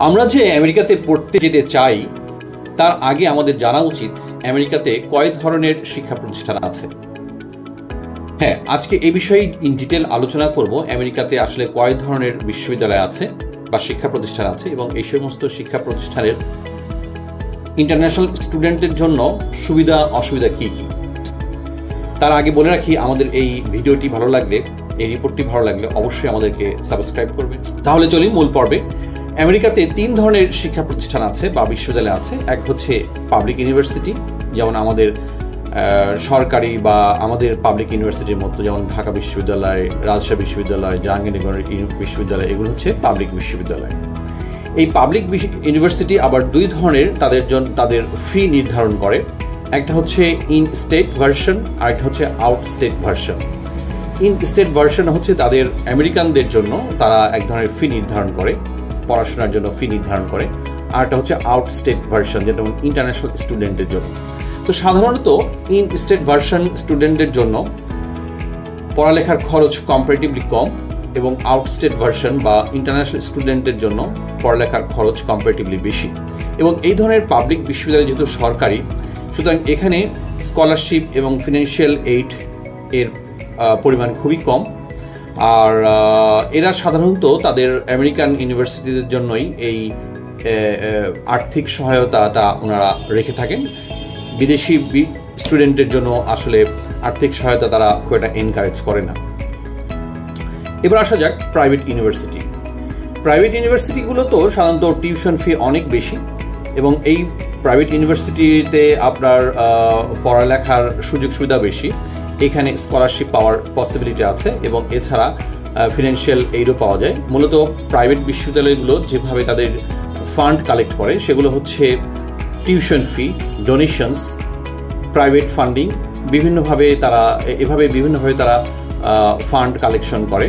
আমরা যে আমেরিকাতে পড়তে যেতে চাই তার আগে আমাদের জানা উচিত আমেরিকাতে কয় ধরনের শিক্ষা প্রতিষ্ঠান আছে। হ্যাঁ, আজকে এই বিষয়ে ইন ডিটেল আলোচনা করব আমেরিকাতে আসলে কয় ধরনের বিশ্ববিদ্যালয় আছে বা শিক্ষা প্রতিষ্ঠান আছে এবং এই সমস্ত শিক্ষা প্রতিষ্ঠানের ইন্টারন্যাশনাল স্টুডেন্টদের জন্য সুবিধা অসুবিধা কি কি। তার আগে বলে রাখি, আমাদের এই ভিডিওটি ভালো লাগলে, এই রিপোর্টটি ভালো লাগলে অবশ্যই আমাদেরকে সাবস্ক্রাইব করবেন। তাহলে চলি মূল পর্বে। আমেরিকাতে 3 ধরনের শিক্ষা প্রতিষ্ঠান আছে বা বিশ্ববিদ্যালয় আছে। এক হচ্ছে পাবলিক ইউনিভার্সিটি, যেমন আমাদের সরকারি বা আমাদের পাবলিক ইউনিভার্সিটির মতো, যেমন ঢাকা বিশ্ববিদ্যালয়, রাজশাহী বিশ্ববিদ্যালয়, জাহাঙ্গীরনগর বিশ্ববিদ্যালয়, এগুলো হচ্ছে পাবলিক বিশ্ববিদ্যালয়। এই পাবলিক ইউনিভার্সিটি আবার 2 ধরনের তাদের ফি নির্ধারণ করে। একটা হচ্ছে ইন স্টেট ভার্সন আর একটা হচ্ছে out state version. In state version হচ্ছে তাদের আমেরিকানদের জন্য তারা এক ধরনের ফি নির্ধারণ করে, পড়াশোনার জন্য ফি নির্ধারণ করে। আর একটা হচ্ছে আউট স্টেট ভার্সন, যেটা ইন্টারন্যাশনাল স্টুডেন্টের জন্য। তো সাধারণত ইন স্টেট ভার্সন স্টুডেন্টদের জন্য পড়ালেখার খরচ কম্পারেটিভলি কম এবং আউট স্টেট ভার্সন বা ইন্টারন্যাশনাল স্টুডেন্টদের জন্য পড়ালেখার খরচ কম্পারেটিভলি বেশি। এবং এই ধরনের পাবলিক বিশ্ববিদ্যালয় যেহেতু সরকারি, সুতরাং এখানে স্কলারশিপ এবং ফিনান্সিয়াল এইড এর পরিমাণ খুবই কম। আর এরা সাধারণত তাদের আমেরিকান ইউনিভার্সিটিদের জন্যই এই আর্থিক সহায়তাটা ওনারা রেখে থাকেন। বিদেশি স্টুডেন্টের জন্য আসলে আর্থিক সহায়তা তারা খুব একটা এনকারেজ করে না। এবার আসা যাক প্রাইভেট ইউনিভার্সিটি। প্রাইভেট ইউনিভার্সিটিগুলো তো সাধারণত টিউশন ফি অনেক বেশি এবং এই প্রাইভেট ইউনিভার্সিটিতে আপনার পড়ালেখার সুযোগ সুবিধা বেশি। এখানে স্কলারশিপ পাওয়ার পসিবিলিটি আছে এবং এছাড়া ফিনান্সিয়াল এইডও পাওয়া যায়। মূলত প্রাইভেট বিশ্ববিদ্যালয়গুলো যেভাবে তাদের ফান্ড কালেক্ট করে সেগুলো হচ্ছে tuition fee, donations, private funding, বিভিন্নভাবে তারা ফান্ড কালেকশন করে।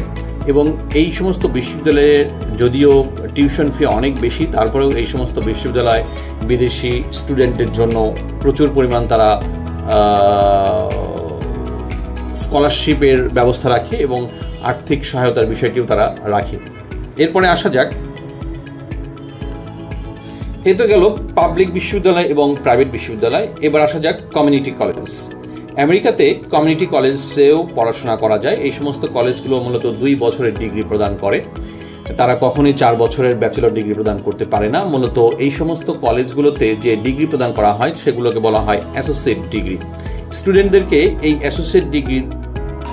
এবং এই সমস্ত বিশ্ববিদ্যালয়ে যদিও টিউশন ফি অনেক বেশি, তারপরেও এই সমস্ত বিশ্ববিদ্যালয় বিদেশি স্টুডেন্টদের জন্য প্রচুর পরিমাণ তারা স্কলারশিপের ব্যবস্থা রাখে এবং আর্থিক সহায়তার বিষয়টিও তারা রাখে। এরপরে আসা যাক, এ তো গেল পাবলিক বিশ্ববিদ্যালয় এবং প্রাইভেট বিশ্ববিদ্যালয়। এবার আসা যাক কমিউনিটি কলেজ। আমেরিকাতে কমিউনিটি কলেজেও পড়াশোনা করা যায়। এই সমস্ত কলেজগুলো মূলত 2 বছরের ডিগ্রি প্রদান করে, তারা কখনোই 4 বছরের ব্যাচেলর ডিগ্রি প্রদান করতে পারে না। মূলত এই সমস্ত কলেজগুলোতে যে ডিগ্রি প্রদান করা হয় সেগুলোকে বলা হয় অ্যাসোসিয়েট ডিগ্রি। স্টুডেন্টদেরকে এই অ্যাসোসিয়েট ডিগ্রি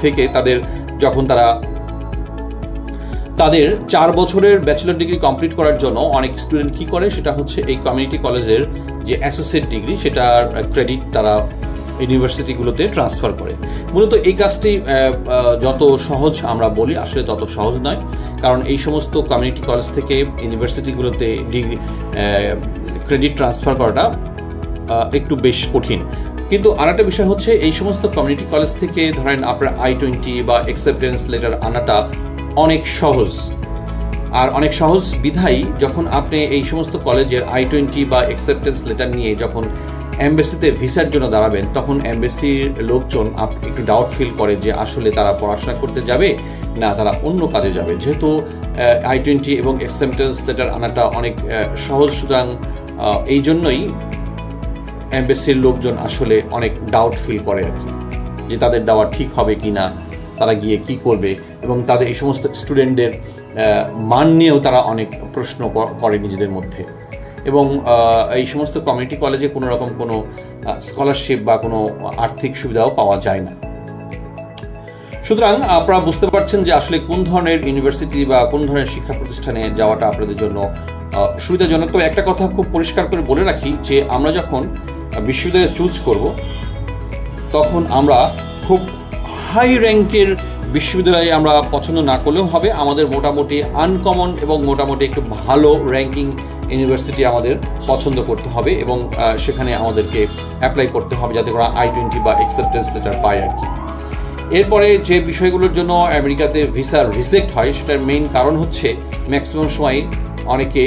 থেকে যখন তাদের 4 বছরের ব্যাচেলর ডিগ্রি কমপ্লিট করার জন্য অনেক স্টুডেন্ট কি করে, সেটা হচ্ছে এই কমিউনিটি কলেজের যে অ্যাসোসিয়েট ডিগ্রি সেটার ক্রেডিট তারা ইউনিভার্সিটিগুলোতে ট্রান্সফার করে। মূলত এই কাজটি যত সহজ আমরা বলি, আসলে তত সহজ নয়, কারণ এই সমস্ত কমিউনিটি কলেজ থেকে ইউনিভার্সিটিগুলোতে ডিগ্রি ক্রেডিট ট্রান্সফার করাটা একটু বেশ কঠিন। কিন্তু আরেকটা বিষয় হচ্ছে, এই সমস্ত কমিউনিটি কলেজ থেকে ধরেন আপনার I-20 বা অ্যাকসেপ্টেন্স লেটার আনাটা অনেক সহজ। আর অনেক সহজ বিধায়ী যখন আপনি এই সমস্ত কলেজের I-20 বা অ্যাকসেপ্টেন্স লেটার নিয়ে যখন এমবেসিতে ভিসার জন্য দাঁড়াবেন, তখন এমবেসির লোকজন একটু ডাউট ফিল করে যে আসলে তারা পড়াশোনা করতে যাবে না তারা অন্য কাজে যাবে। যেহেতু I-20 এবং অ্যাকসেপ্টেন্স লেটার আনাটা অনেক সহজ, সুতরাং এই জন্যই এমবেসির লোকজন আসলে অনেক ডাউট ফিল করে আর কি, যে তাদের দেওয়া ঠিক হবে কি না, তারা গিয়ে কি করবে, এবং তাদের এই সমস্ত স্টুডেন্টদের মান নিয়েও তারা অনেক প্রশ্ন করে নিজেদের মধ্যে। এবং এই সমস্ত কমিউনিটি কলেজে কোনো রকম কোনো স্কলারশিপ বা কোনো আর্থিক সুবিধাও পাওয়া যায় না। সুতরাং আপনারা বুঝতে পারছেন যে আসলে কোন ধরনের ইউনিভার্সিটি বা কোন ধরনের শিক্ষা প্রতিষ্ঠানে যাওয়াটা আপনাদের জন্য সুবিধাজনক। তবে একটা কথা খুব পরিষ্কার করে বলে রাখি, যে আমরা যখন বিশ্ববিদ্যালয় চুজ করব তখন আমরা খুব হাই র্যাঙ্কের বিশ্ববিদ্যালয়ে আমরা পছন্দ না করলেও হবে। আমাদের মোটামুটি আনকমন এবং মোটামুটি একটু ভালো র্যাঙ্কিং ইউনিভার্সিটি আমাদের পছন্দ করতে হবে এবং সেখানে আমাদেরকে অ্যাপ্লাই করতে হবে যাতে করে I-20 বা অ্যাকসেপ্টেন্স লেটার পাই আর কি। এরপরে যে বিষয়গুলোর জন্য আমেরিকাতে ভিসা রিজেক্ট হয় সেটার মেইন কারণ হচ্ছে ম্যাক্সিমাম সময় অনেকে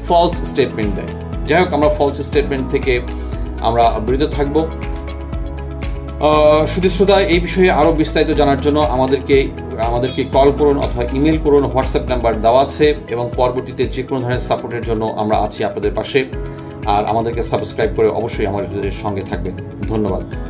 ফলস স্টেটমেন্ট দেয়। যাই হোক, আমরা ফলস স্টেটমেন্ট থেকে আমরা বিরত থাকবো। শুধু শ্রোতা, এই বিষয়ে আরও বিস্তারিত জানার জন্য আমাদেরকে আমাদেরকে কল করুন অথবা ইমেল করুন, হোয়াটসঅ্যাপ নাম্বার দেওয়া আছে, এবং পরবর্তীতে যে কোনো ধরনের সাপোর্টের জন্য আমরা আছি আপনাদের পাশে। আর আমাদেরকে সাবস্ক্রাইব করে অবশ্যই আমাদের সঙ্গে থাকবেন। ধন্যবাদ।